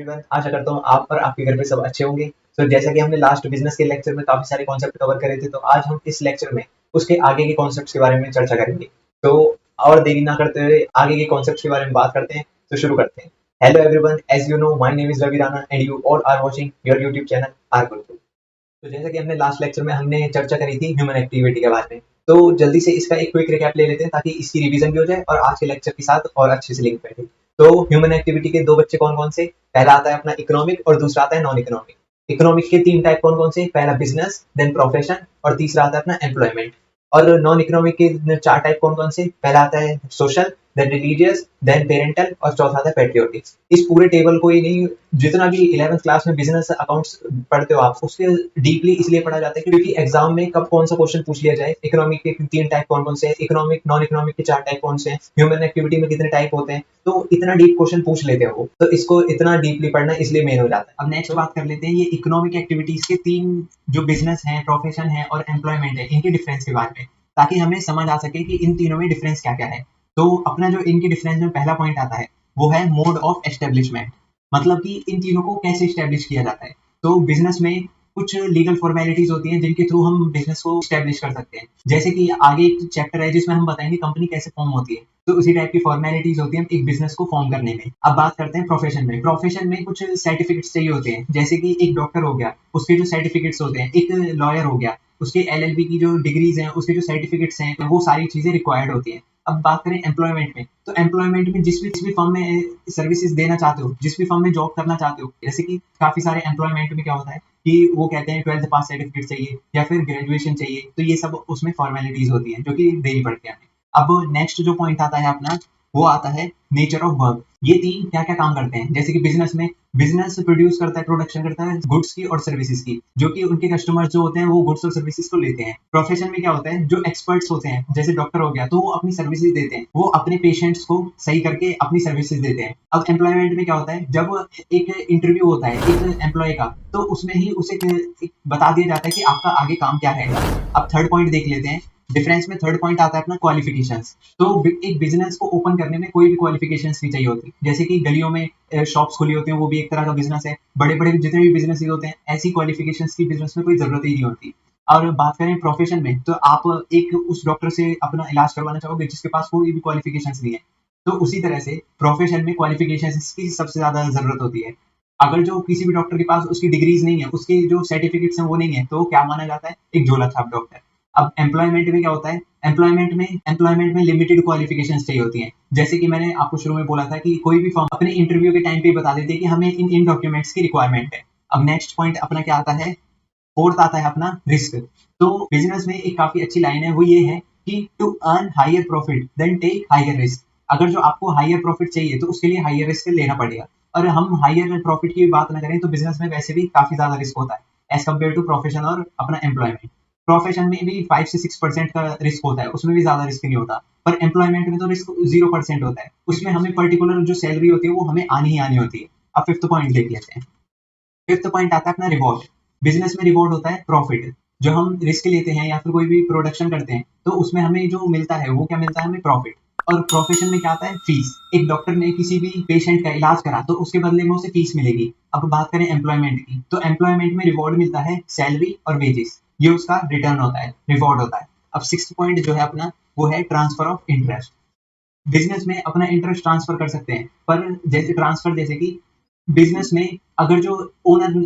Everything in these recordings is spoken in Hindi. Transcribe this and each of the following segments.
एवरीवन, आशा करता हूँ आप और आपके घर पे सब अच्छे होंगे। तो जैसा कि हमने लास्ट बिजनेस के लेक्चर में काफी सारे कॉन्सेप्ट कवर करे थे, तो आज हम इस लेक्चर में उसके आगे के कॉन्सेप्ट्स के बारे में चर्चा करेंगे। तो और देरी ना करते हुए आगे के कॉन्सेप्ट्स के बारे में बात करते हैं। तो शुरू करते हैं। Hello everyone, as you know my name is Ravi Rana and you all are watching your YouTube channel R Gurukul. तो जैसा कि हमने लास्ट लेक्चर में हमने चर्चा करी थी ह्यूमन एक्टिविटी के बारे में, तो जल्दी से इसका एक क्विक रिकैप ले लेते हैं ताकि इसकी रिवीजन भी हो जाए और आज के लेक्चर के साथ और अच्छे से लिंक बैठे। तो ह्यूमन एक्टिविटी के दो बच्चे कौन कौन से? पहला आता है अपना इकोनॉमिक और दूसरा आता है नॉन इकोनॉमिक। इकोनॉमिक के तीन टाइप कौन कौन से? पहला बिजनेस, देन प्रोफेशन और तीसरा आता है अपना एम्प्लॉयमेंट। और नॉन इकोनॉमिक के चार टाइप कौन कौन से? पहला आता है social, then religious, then parental और चौथा आता है पेट्रियोटिक। इस पूरे टेबल को ही नहीं, जितना भी 11th क्लास में बिजनेस अकाउंट्स पढ़ते हो आप, उसके डीपली इसलिए पढ़ा जाता है क्योंकि एग्जाम में कब कौन सा क्वेश्चन पूछ लिया जाए। इकोनॉमिक के तीन टाइप कौन कौन से हैं, इकोनॉमिक नॉन इकोनॉमिक के चार टाइप कौन से हैं, ह्यूमन एक्टिविटी में कितने टाइप होते हैं, तो इतना डीप क्वेश्चन पूछ लेते हो, तो इसको इतना डीपली पढ़ना इसलिए मेन हो जाता है। अब नेक्स्ट बात कर लेते हैं ये इकोनॉमिक एक्टिविटीज के तीन जो बिजनेस है, प्रोफेशन है और एम्प्लॉयमेंट है, इनके डिफरेंस के बारे में, ताकि हमें समझ आ सके कि इन तीनों में डिफरेंस क्या क्या है। तो अपना जो इनके डिफरेंस में पहला पॉइंट आता है वो है मोड ऑफ एस्टेब्लिशमेंट, मतलब कि इन तीनों को कैसे स्टैब्लिश किया जाता है। तो बिजनेस में कुछ लीगल फॉर्मेलिटीज होती हैं जिनके थ्रू हम बिजनेस को स्टैब्लिश कर सकते हैं। जैसे कि आगे एक चैप्टर है जिसमें हम बताएंगे कंपनी कैसे फॉर्म होती है, तो उसी टाइप की फॉर्मेलिटीज होती हैं एक बिजनेस को फॉर्म करने में। अब बात करते हैं प्रोफेशन में। प्रोफेशन में कुछ सर्टिफिकेट्स चाहिए होते हैं, जैसे कि एक डॉक्टर हो गया, उसके जो सर्टिफिकेट्स होते हैं, एक लॉयर हो गया, उसके एलएलबी की जो डिग्रीज हैं, उसके जो सर्टिफिकेट्स हैं, वो सारी चीजें रिक्वायर्ड होती हैं। अब बात करें एम्प्लॉयमेंट में, तो एम्प्लॉयमेंट में जिस भी फर्म में सर्विसेज देना चाहते हो, जिस भी फर्म में जॉब करना चाहते हो, जैसे कि काफी सारे एम्प्लॉयमेंट में क्या होता है कि वो कहते हैं 12th पास सर्टिफिकेट चाहिए या फिर ग्रेजुएशन चाहिए, तो ये सब उसमें फॉर्मेलिटीज होती हैं जो कि देनी पड़ती है। अब नेक्स्ट जो पॉइंट आता है अपना, वो आता है नेचर ऑफ वर्क। ये तीन क्या क्या काम करते हैं, जैसे कि बिजनेस में बिजनेस प्रोड्यूस करता है, प्रोडक्शन करता है गुड्स की और सर्विसेज की, जो कि उनके कस्टमर्स जो होते हैं वो गुड्स और सर्विसेज को लेते हैं। प्रोफेशन में क्या होता है, जो एक्सपर्ट्स होते हैं जैसे डॉक्टर हो गया, तो वो अपनी सर्विसेज देते हैं, वो अपने पेशेंट्स को सही करके अपनी सर्विसेज देते हैं। अब एम्प्लॉयमेंट में क्या होता है, जब एक इंटरव्यू होता है एक एम्प्लॉय का, तो उसमें ही उसे बता दिया जाता है कि आपका आगे काम क्या रहेगा। अब थर्ड पॉइंट देख लेते हैं डिफरेंस में। थर्ड पॉइंट आता है अपना क्वालिफिकेशंस। तो एक बिजनेस को ओपन करने में कोई भी क्वालिफिकेशंस नहीं चाहिए होती, जैसे कि गलियों में शॉप्स खुली होती हैं, वो भी एक तरह का बिजनेस है। बड़े बड़े जितने भी बिजनेस होते हैं, ऐसी क्वालिफिकेशंस की बिजनेस में कोई जरूरत ही नहीं होती। और बात करें प्रोफेशन में, तो आप एक उस डॉक्टर से अपना इलाज करवाना चाहोगे जिसके पास कोई भी क्वालिफिकेशंस नहीं है, तो उसी तरह से प्रोफेशन में क्वालिफिकेशंस की सबसे ज्यादा जरूरत होती है। अगर जो किसी भी डॉक्टर के पास उसकी डिग्रीज नहीं है, उसके जो सर्टिफिकेट्स हैं वो नहीं है, तो क्या माना जाता है, एक झोला छाप डॉक्टर। अब एम्प्लॉयमेंट में क्या होता है, एम्प्लॉयमेंट में लिमिटेड क्वालिफिकेशंस चाहिए होती हैं। जैसे कि मैंने आपको शुरू में बोला था कि कोई भी फर्म अपने इंटरव्यू के टाइम पे बता देती है कि हमें इन इन डॉक्यूमेंट्स की रिक्वायरमेंट है। अब नेक्स्ट पॉइंट अपना क्या आता है, फोर्थ आता है अपना रिस्क। तो बिजनेस में एक काफी अच्छी लाइन है, वो ये है कि to earn higher profit then take higher risk. अगर जो आपको हायर प्रॉफिट चाहिए तो उसके लिए हायर रिस्क लेना पड़ेगा। और हम हायर प्रॉफिट की बात ना करें तो बिजनेस में वैसे भी काफी ज्यादा रिस्क होता है एज कम्पेयर टू प्रोफेशन और अपना एम्प्लॉयमेंट। प्रोफेशन में भी 5 से 6% का रिस्क होता है, उसमें भी ज्यादा रिस्क नहीं होता। पर एम्प्लॉयमेंट में तो रिस्क 0% होता है, उसमें हमें पर्टिकुलर जो सैलरी होती है वो हमें आनी ही आनी होती है। अब फिफ्थ पॉइंट देख लेते हैं। फिफ्थ पॉइंट आता है अपना रिवॉर्ड। बिजनेस में रिवॉर्ड होता है प्रॉफिट। जो हम रिस्क लेते हैं या फिर कोई भी प्रोडक्शन करते हैं, तो उसमें हमें जो मिलता है वो क्या मिलता है, हमें प्रॉफिट। और प्रोफेशन में क्या आता है, फीस। एक डॉक्टर ने किसी भी पेशेंट का इलाज करा तो उसके बदले में उसे फीस मिलेगी। अब बात करें एम्प्लॉयमेंट की, तो एम्प्लॉयमेंट में रिवॉर्ड मिलता है सैलरी और वेजेस, ये उसका रिटर्न होता है, रिवॉर्ड होता है। अब सिक्स्थ पॉइंट जो है अपना, वो है ट्रांसफर ऑफ इंटरेस्ट। बिजनेस में अपना इंटरेस्ट ट्रांसफर कर सकते हैं, पर जैसे ट्रांसफर, जैसे कि बिजनेस में अगर जो ओनर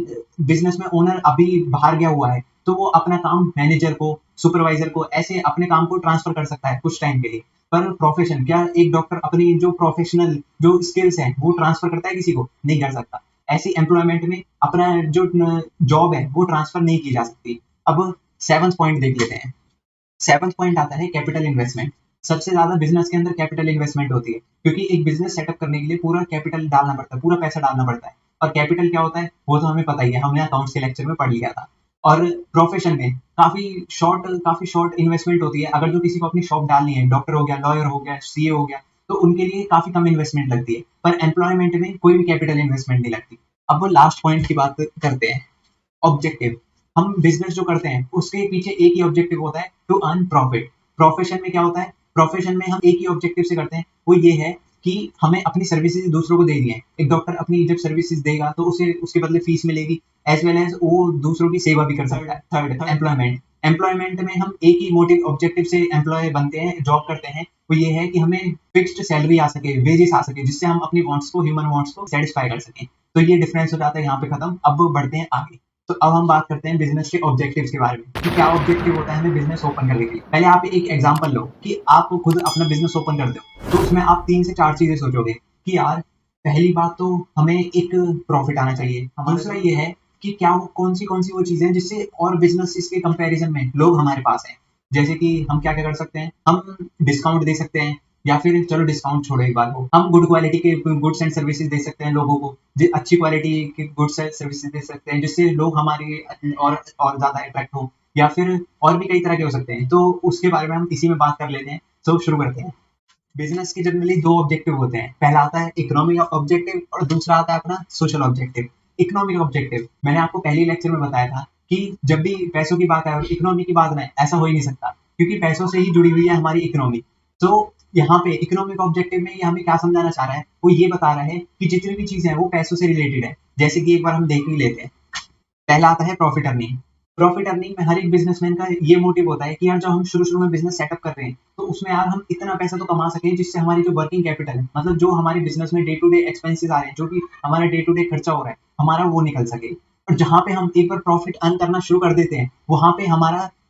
बिजनेस में ओनर अभी बाहर गया हुआ है, तो वो अपना काम मैनेजर को, सुपरवाइजर को, ऐसे अपने काम को ट्रांसफर कर सकता है कुछ टाइम के लिए। पर प्रोफेशन, क्या एक डॉक्टर अपनी जो प्रोफेशनल जो स्किल्स हैं वो ट्रांसफर करता है किसी को? नहीं कर सकता। ऐसी एम्प्लॉयमेंट में अपना जो जॉब है वो ट्रांसफर नहीं की जा सकती। अब सेवंथ पॉइंट देख लेते हैं। सेवंथ पॉइंट आता है कैपिटल इन्वेस्टमेंट। सबसे ज्यादा बिजनेस के अंदर कैपिटल इन्वेस्टमेंट होती है, क्योंकि एक बिजनेस सेटअप करने के लिए पूरा कैपिटल डालना पड़ता है, पूरा पैसा डालना पड़ता है। और कैपिटल क्या होता है वो तो हमें पता ही है, हमने अकाउंट्स के लेक्चर में पढ़ लिया था। और प्रोफेशन में काफी शॉर्ट इन्वेस्टमेंट होती है। अगर जो किसी को अपनी शॉप डालनी है, डॉक्टर हो गया, लॉयर हो गया, सीए हो गया, तो उनके लिए काफी कम इन्वेस्टमेंट लगती है। पर एम्प्लॉयमेंट में कोई भी कैपिटल इन्वेस्टमेंट नहीं लगती। अब वो लास्ट पॉइंट की बात करते हैं, ऑब्जेक्टिव। हम बिजनेस जो करते हैं उसके पीछे एक ही ऑब्जेक्टिव होता है, टू अर्न प्रॉफिट। प्रोफेशन में क्या होता है, प्रोफेशन में हम एक ही ऑब्जेक्टिव से करते हैं, वो ये है कि हमें अपनी सर्विसेज दूसरों को देनी है। एक डॉक्टर अपनी जब सर्विसेज देगा तो उसे उसके बदले फीस मिलेगी, एज वेल एज वो दूसरों की सेवा भी कर सकता है। Third, employment. एम्प्लॉयमेंट में हम एक ही मोटिव ऑब्जेक्टिव से एम्प्लॉय बनते हैं, जॉब करते हैं, वो ये है कि हमें फिक्स्ड सैलरी आ सके, वेजेस आ सके, जिससे हम अपनी वांट्स को, ह्यूमन वांट्स को सेटिस्फाई कर सकें। तो ये डिफरेंस हो जाता है यहाँ पे खत्म। अब बढ़ते हैं आगे। तो अब हम बात करते हैं बिजनेस के ऑब्जेक्टिव्स के बारे में कि क्या ऑब्जेक्टिव होता है हमें बिजनेस ओपन करने के लिए। पहले आप एक एग्जांपल लो कि आप खुद अपना बिजनेस ओपन करते हो, तो उसमें आप 3 से 4 चीजें सोचोगे कि यार पहली बात तो हमें एक प्रॉफिट आना चाहिए। दूसरा ये है कि क्या वो कौन सी वो चीजें हैं जिससे और बिजनेस के कंपैरिजन में लोग हमारे पास हैं। जैसे कि हम क्या क्या कर सकते हैं, हम डिस्काउंट दे सकते हैं, या फिर चलो डिस्काउंट छोड़ो एक बार, को हम गुड क्वालिटी के गुड्स एंड सर्विसेज दे सकते हैं लोगों को, अच्छी क्वालिटी के गुड्स एंड सर्विसेज दे सकते हैं जिससे लोग हमारे और ज्यादा अट्रैक्ट हो, या फिर और भी कई तरह के हो सकते हैं। तो उसके बारे में हम इसी में बात कर लेते हैं। तो शुरू करते हैं। बिजनेस के जनरली 2 ऑब्जेक्टिव होते हैं। पहला आता है इकोनॉमिक ऑब्जेक्टिव और दूसरा आता है अपना सोशल ऑब्जेक्टिव। इकोनॉमिक ऑब्जेक्टिव मैंने आपको पहले लेक्चर में बताया था कि जब भी पैसों की बात आए और इकोनॉमी की बात आए, ऐसा हो ही नहीं सकता, क्योंकि पैसों से ही जुड़ी हुई है हमारी इकोनॉमी। तो यहाँ पे इकोनॉमिक ऑब्जेक्टिव में ये हमें क्या समझाना चाह रहा है, वो ये बता रहा है कि जितनी भी चीजें हैं वो पैसों से रिलेटेड है। जैसे कि एक बार हम देख ही लेते हैं। पहला आता है प्रॉफिट अर्निंग। प्रॉफिट अर्निंग में हर एक बिजनेसमैन का ये मोटिव होता है कि यार जब हम शुरू-शुरू में बिजनेस सेटअप कर रहे हैं, तो उसमें यार हम इतना पैसा तो कमा सकें जिससे हमारी जो वर्किंग कैपिटल है, मतलब जो हमारे बिजनेस में डे टू डे एक्सपेंसेस आ रहे हैं, जो भी हमारा डे टू डे खर्चा हो रहा है, हमारा वो निकल सके। और जहाँ पे हम एक बार प्रॉफिट अर्न करना शुरू कर देते हैं, वहाँ पे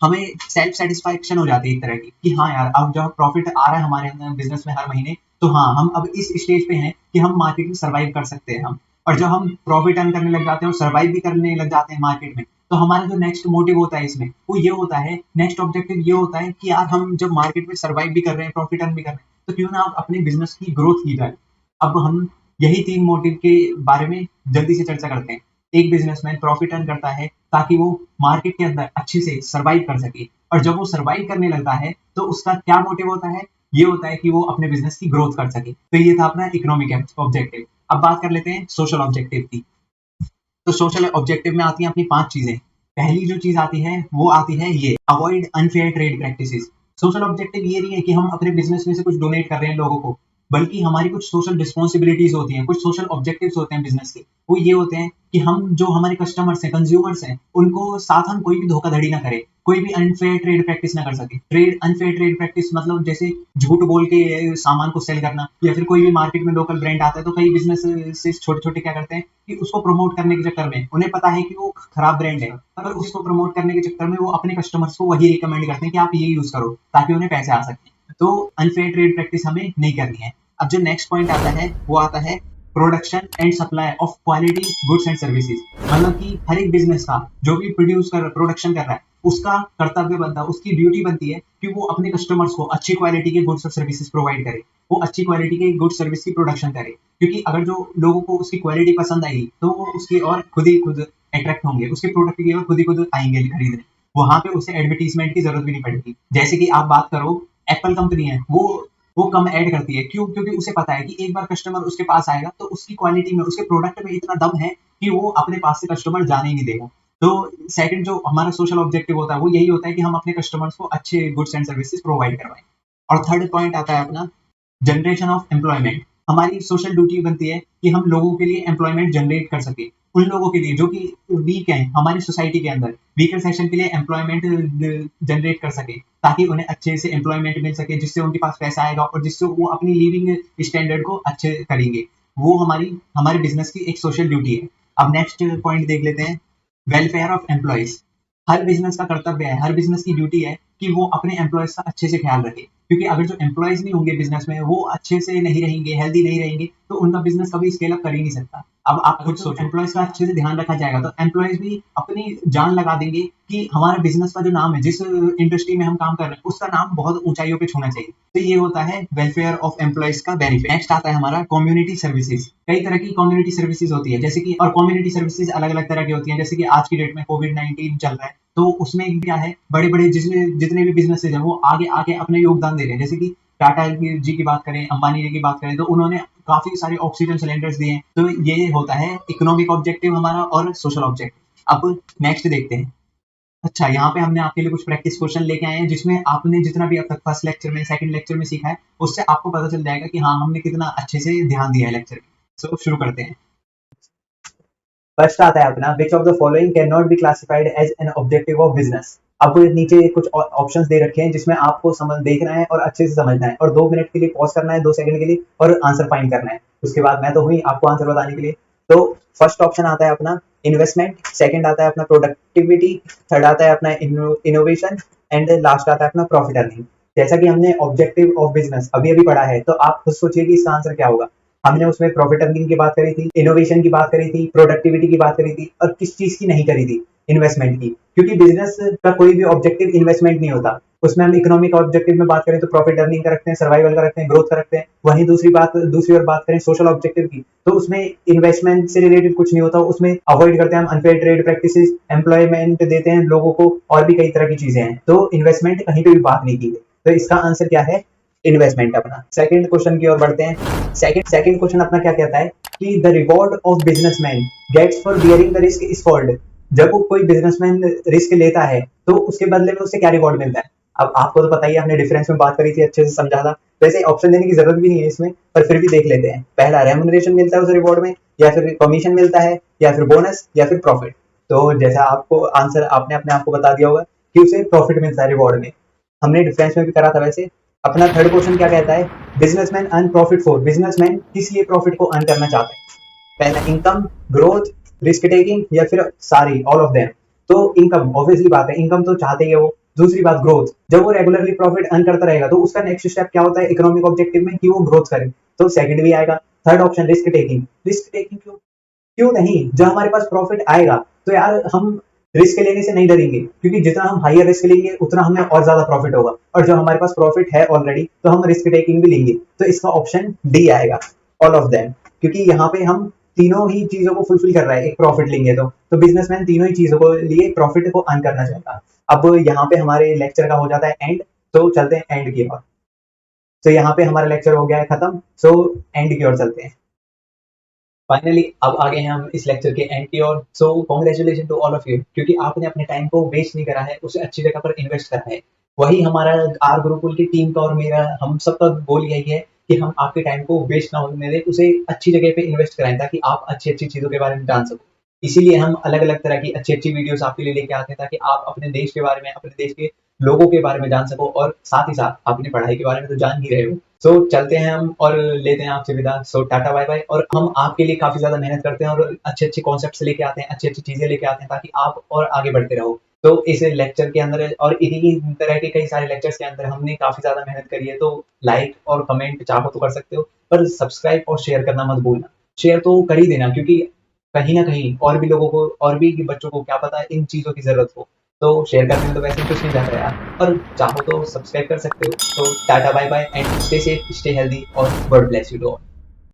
हमें सेल्फ सेटिस्फैक्शन हो जाती है एक तरह की कि हाँ यार, अब जब प्रॉफिट आ रहा है हमारे बिजनेस में हर महीने, तो हाँ, हम अब इस स्टेज पे हैं कि हम मार्केट में सर्वाइव कर सकते हैं हम। और जब हम प्रॉफिट अर्न करने लग जाते हैं और सर्वाइव भी करने लग जाते हैं मार्केट में, तो हमारा जो नेक्स्ट मोटिव होता है इसमें, वो ये होता है, नेक्स्ट ऑब्जेक्टिव ये होता है कि यार हम जब मार्केट में सर्वाइव भी कर रहे हैं, प्रॉफिट अर्न भी कर रहे हैं, तो क्यों ना आप अपने बिजनेस की ग्रोथ की जाए। अब हम यही 3 मोटिव के बारे में जल्दी से चर्चा करते हैं। एक बिजनेसमैन प्रॉफिट अर्न करता है ताकि वो मार्केट के अंदर अच्छे से सर्वाइव कर सके, और जब वो सर्वाइव करने लगता है तो उसका क्या मोटिव होता है, ये होता है कि वो अपने बिजनेस की ग्रोथ कर सके। तो ये था अपना इकोनॉमिक ऑब्जेक्टिव। अब बात कर लेते हैं सोशल ऑब्जेक्टिव की। तो सोशल ऑब्जेक्टिव में आती हैं अपनी 5 चीजें। पहली जो चीज आती है वो आती है ये, avoid unfair trade practices. Social objective ये नहीं है कि हम अपने बिजनेस में से कुछ डोनेट कर रहे हैं लोगों को, बल्कि हमारी कुछ सोशल रिस्पॉन्सिबिलिटीज होती हैं, कुछ सोशल ऑब्जेक्टिव्स होते हैं बिजनेस के। वो ये होते हैं कि हम जो हमारे कस्टमर्स हैं, कंज्यूमर्स हैं, उनको साथ हम कोई भी धोखाधड़ी ना करें, कोई भी अनफेयर ट्रेड प्रैक्टिस ना कर सके। अनफेयर ट्रेड प्रैक्टिस मतलब जैसे झूठ बोल के सामान को सेल करना, या फिर कोई भी मार्केट में लोकल ब्रांड आता है तो कई बिजनेस से छोटे छोटे क्या करते हैं कि उसको प्रमोट करने के चक्कर में, उन्हें पता है कि वो खराब ब्रांड है, पर उसको प्रमोट करने के चक्कर में वो अपने कस्टमर्स को वही रिकमेंड करते हैं कि आप ये यूज करो ताकि उन्हें पैसे आ सके। तो अनफेयर ट्रेड प्रैक्टिस हमें नहीं करनी है। अब जो नेक्स्ट पॉइंट आता है वो आता है production and supply of quality goods and services. मतलब कि हर एक बिजनेस का जो भी प्रोडक्शन कर रहा है, उसका कर्तव्य बनता है, उसकी ड्यूटी बनती है कि वो अपने कस्टमर्स को अच्छी क्वालिटी के गुड्स और सर्विसेज प्रोवाइड करे, वो अच्छी क्वालिटी के गुड सर्विस की प्रोडक्शन करे। क्योंकि अगर जो लोगों को उसकी क्वालिटी पसंद आएगी तो वो उसकी और खुद अट्रैक्ट होंगे, उसके प्रोडक्ट की और खुद आएंगे खरीदने। वहां पे उसे एडवर्टीजमेंट की जरूरत भी नहीं पड़ेगी। जैसे कि आप बात करो, एप्पल कंपनी है, वो कम ऐड करती है, क्यों? क्योंकि उसे पता है कि एक बार कस्टमर उसके पास आएगा तो उसकी क्वालिटी में, उसके प्रोडक्ट में इतना दम है कि वो अपने पास से कस्टमर जाने ही नहीं देगा। तो सेकंड जो हमारा सोशल ऑब्जेक्टिव होता है वो यही होता है कि हम अपने कस्टमर्स को अच्छे गुड्स एंड सर्विसेज प्रोवाइड करवाएं। और थर्ड पॉइंट आता है अपना जनरेशन ऑफ एम्प्लॉयमेंट। हमारी सोशल ड्यूटी बनती है कि हम लोगों के लिए एम्प्लॉयमेंट जनरेट कर सके, उन लोगों के लिए जो कि वीक हैं हमारी सोसाइटी के अंदर, वीकर सेक्शन के लिए एम्प्लॉयमेंट जनरेट कर सके, ताकि उन्हें अच्छे से एम्प्लॉयमेंट मिल सके, जिससे उनके पास पैसा आएगा और जिससे वो अपनी लिविंग स्टैंडर्ड को अच्छे करेंगे। वो हमारे बिजनेस की एक सोशल ड्यूटी है। अब नेक्स्ट पॉइंट देख लेते हैं, welfare of employees. Her business का कर्तव्य है, हर बिजनेस की ड्यूटी है कि वो अपने एम्प्लॉयज का अच्छे से ख्याल रखे, क्योंकि अगर जो एम्प्लॉयज नहीं होंगे बिजनेस में, वो अच्छे से नहीं रहेंगे, हेल्दी नहीं रहेंगे, तो उनका बिजनेस कभी स्केल अप कर ही नहीं सकता। अब आप खुद सोचो, एम्प्लॉयज का अच्छे से ध्यान रखा जाएगा तो एम्प्लॉयज भी अपनी जान लगा देंगे कि हमारे बिजनेस का जो नाम है, जिस इंडस्ट्री में हम काम कर रहे हैं, उसका नाम बहुत ऊंचाइयों पे छूना चाहिए। तो ये होता है वेलफेयर ऑफ एम्प्लॉयज का बेनिफिट। नेक्स्ट आता है हमारा कम्युनिटी सर्विसेज। कई तरह की कम्युनिटी सर्विसेज होती है, जैसे कि, और कम्युनिटी सर्विसेज अलग अलग तरह की होती है। जैसे कि आज की डेट में कोविड-19 चल रहा है, तो उसमें क्या है, बड़े बड़े जितने भी बिजनेसेज हैं वो आगे आके अपने योगदान दे रहे हैं। जैसे कि टाटा जी की बात करें, अंबानी जी की बात करें, तो उन्होंने काफी सारे ऑक्सीजन सिलेंडर्स दिए हैं। तो ये होता है इकोनॉमिक ऑब्जेक्टिव हमारा और सोशल ऑब्जेक्टिव। अब नेक्स्ट देखते हैं। अच्छा, यहाँ पे हमने आपके लिए कुछ प्रैक्टिस क्वेश्चन लेके आए हैं, जिसमें आपने जितना भी अब तक फर्स्ट लेक्चर में, सेकंड लेक्चर में सीखा है, उससे आपको पता चल जाएगा कि हाँ, हमने कितना अच्छे से ध्यान दिया है लेक्चर में। सो शुरू करते हैं। फर्स्ट आता है अपना, which of the following can not be classified as an objective of business. आपको नीचे कुछ ऑप्शंस दे रखे हैं, जिसमें आपको समझ देखना है और अच्छे से समझना है, और 2 मिनट के लिए पॉज करना है, 2 सेकंड के लिए, और आंसर फाइंड करना है। उसके बाद मैं तो हुई आपको आंसर बताने के लिए। तो फर्स्ट ऑप्शन आता है अपना इन्वेस्टमेंट, सेकंड आता है अपना प्रोडक्टिविटी, थर्ड आता है अपना इनोवेशन, एंड लास्ट आता है अपना प्रॉफिट अर्निंग। जैसा कि हमने ऑब्जेक्टिव ऑफ बिजनेस अभी अभी पढ़ा है, तो आप खुद सोचिए कि इसका आंसर क्या होगा। हमने उसमें प्रॉफिट अर्निंग की बात करी थी, इनोवेशन की बात करी थी, प्रोडक्टिविटी की बात करी थी, और किस चीज की नहीं करी थी? इन्वेस्टमेंट की। क्योंकि बिजनेस का कोई भी ऑब्जेक्टिव इन्वेस्टमेंट नहीं होता। उसमें हम इकोनॉमिक ऑब्जेक्टिव में बात करें तो प्रॉफिट अर्निंग का रखते हैं, सर्वाइवल का रखते हैं, ग्रोथ का रखते हैं। वहीं दूसरी ओर बात करें सोशल ऑब्जेक्टिव की, तो उसमें इन्वेस्टमेंट से रिलेटेड कुछ नहीं होता। उसमें अवॉइड करते हैं हम अनफेयर ट्रेड प्रैक्टिसेस, एम्प्लॉयमेंट देते हैं लोगों को, और भी कई तरह की चीजें हैं। तो इन्वेस्टमेंट कहीं पे भी बात नहीं की गई। तो इसका आंसर क्या है? इन्वेस्टमेंट अपना। सेकंड क्वेश्चन की ओर बढ़ते हैं। सेकंड क्वेश्चन अपना क्या कहता है कि the reward of businessman gets for bearing the risk is called. जब वो कोई बिजनेसमैन रिस्क लेता है, तो उसके बदले में उससे क्या रिवॉर्ड मिलता है? अब आपको तो पता ही है, हमने डिफरेंस में बात करी थी, अच्छे से समझा था। वैसे ऑप्शन देने की जरूरत भी नहीं है इसमें, पर फिर भी देख लेते हैं। पहला, रेम्युनरेशन मिलता है उस रिवॉर्ड में, या फिर कमीशन मिलता है, या फिर बोनस, या फिर प्रॉफिट। तो जैसा आपको आंसर आपने अपने आप को बता दिया होगा कि उसे प्रॉफिट मिलता है रिवॉर्ड में। हमने डिफरेंस में भी करा था वैसे। अपना थर्ड क्वेश्चन क्या कहता है? Businessman earn profit for. Businessman किस लिए प्रॉफिट को अर्न करना चाहते हैं? पहला, इनकम, ग्रोथ, रिस्क टेकिंग, या फिर सारी, ऑल ऑफ देम। तो इनकम, ऑब्वियसली बात है, इनकम तो चाहते ही है वो। दूसरी बात, ग्रोथ। जब वो रेगुलरली प्रॉफिट अर्न करता रहेगा, तो उसका नेक्स्ट स्टेप क्या होता है इकोनॉमिक ऑब्जेक्टिव में, कि वो ग्रोथ करे। तो सेकंड भी आएगा। Third option, risk taking. Risk taking क्यों? क्यों नहीं? जब हमारे पास प्रॉफिट आएगा, तो यार हम रिस्क लेने से नहीं डरेंगे, क्योंकि जितना हम हाइयर रिस्क लेंगे उतना हमें और ज्यादा प्रॉफिट होगा। और जब हमारे पास प्रॉफिट है ऑलरेडी, तो हम रिस्क टेकिंग भी लेंगे। तो इसका ऑप्शन डी आएगा, ऑल ऑफ देम। क्योंकि यहाँ पे हम तीनों ही चीजों को फुलफिल कर रहा है। एक प्रॉफिट लेंगे तो बिजनेसमैन तीनों ही चीजों को लिए प्रॉफिट को अर्न करना चाहता है। अब यहाँ पे हमारे लेक्चर का हो जाता है एंड। तो चलते हैं एंड की ओर। तो यहाँ पे हमारा लेक्चर हो गया है खत्म। सो एंड की ओर चलते हैं। फाइनली अब आ गए हैं हम इस लेक्चर के एंड की ओर। So congratulation to all of you, क्योंकि आपने अपने टाइम को वेस्ट नहीं करा है, उसे अच्छी जगह पर इन्वेस्ट करा है। वही हमारा आर गुरुकुल की टीम का और मेरा, हम सबका गोल यही है कि हम आपके टाइम को वेस्ट ना होने दें, उसे अच्छी जगह पे इन्वेस्ट कराएं, ताकि आप अच्छी अच्छी चीजों के बारे में जान सको। इसीलिए हम अलग अलग तरह की अच्छी अच्छी वीडियोस आपके लिए लेके आते हैं, ताकि आप अपने देश के बारे में, अपने देश के लोगों के बारे में जान सको, और साथ ही साथ अपनी पढ़ाई के बारे में तो जान ही रहे हो। सो चलते हैं हम और लेते हैं आपसे विदा। सो टाटा बाय बाय। और हम आपके लिए काफी ज्यादा मेहनत करते हैं, और अच्छे अच्छे कॉन्सेप्ट लेके आते हैं, अच्छी अच्छी चीजें लेके आते हैं, ताकि आप और आगे बढ़ते रहो। तो इस लेक्चर के अंदर और इन्हीं तरह के कई सारे लेक्चर्स के अंदर हमने काफी ज्यादा मेहनत करी है। तो लाइक और कमेंट चाहो तो कर सकते हो, पर सब्सक्राइब और शेयर करना मत भूलना। शेयर तो कर ही देना, क्योंकि कहीं ना कहीं और भी लोगों को, और भी बच्चों को क्या पता इन चीजों की जरूरत हो। तो शेयर करने में तो वैसे ही कुछ नहीं जाता यार, पर चाहो तो सब्सक्राइब कर सकते हो। तो टाटा bye bye, and stay safe, stay healthy, और God bless you to all.